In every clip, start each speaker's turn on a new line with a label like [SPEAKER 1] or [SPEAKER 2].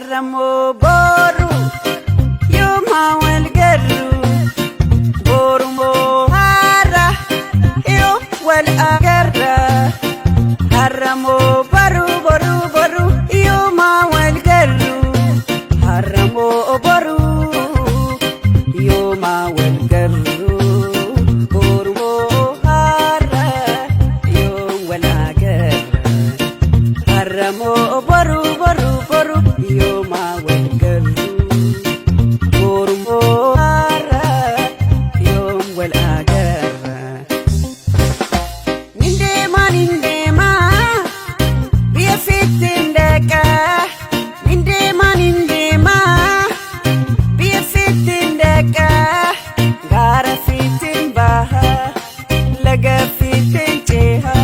[SPEAKER 1] Haramo boru yoma walgaru boru mohara yo wal agarra haramo boru boru boru yoma walgaru haramo boru yoma walgaru boru mohara yo wal agarra haramo boru boru boru yoma walgaru boru mohara yo wal agarra nindema biya fitindaka nindema biya fitindaka gara fitin baha laga fitin cheha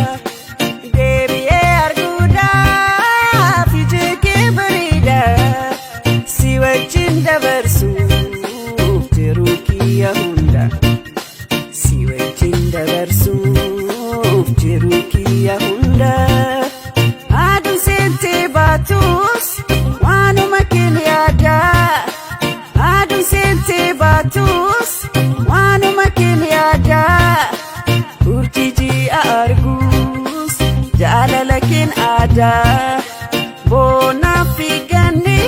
[SPEAKER 1] debiye arguda fijike barida siwachinda versu jerukiya hunda siwachinda versu jerukiya hunda adu sente batus wanu makin yada adu sente batus wanu makin yada urtiji argus jalalakin ada bona figani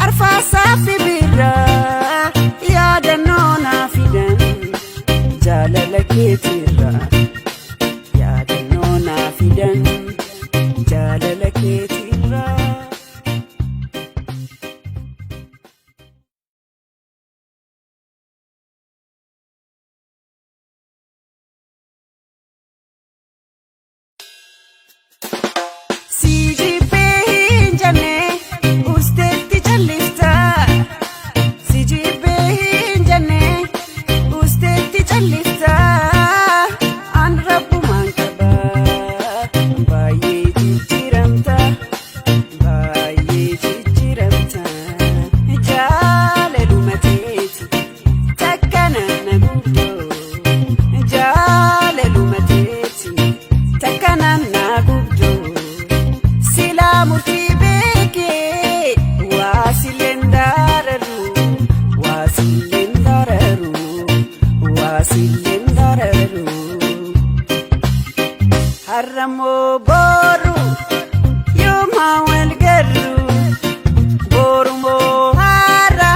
[SPEAKER 1] arfasa fi birra yada nona fidan jalalaketira yada nona fidan jalalaketira Haramo boru yoma walgaru boru mohara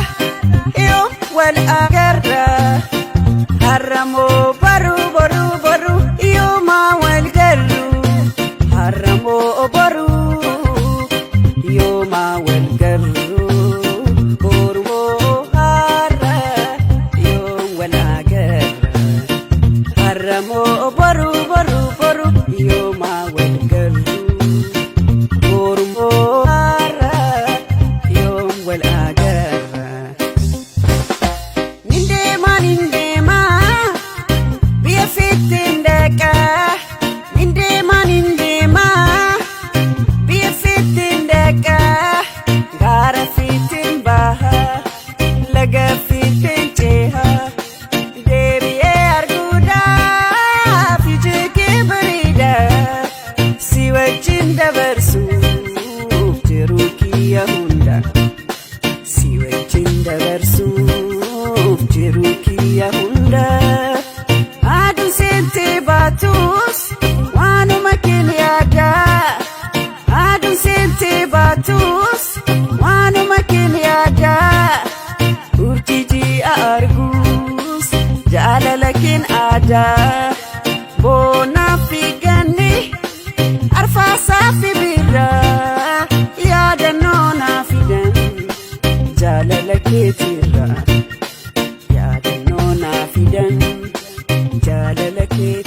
[SPEAKER 1] yo wal agarra haramo boru boru boru yoma walgaru haramo boru yoma walgaru boru mohara yo wal agarra haramo boru boru boru yoma walgaru boru mohara yom wal agarra nindema biya fitindaka nindema biya fitindaka gara fitin baha laga fitin cheha debiye arguda fijike barida siwachinda versu jerukiya hunda siwachinda versu jerukiya hunda adu sente batus wanu makin yada adu sente batus wanu makin yada urtiji argus jalalakin ada bona figani arfasa fi birra yada nona fidan jalalaketira yada nona fidan jalalaketira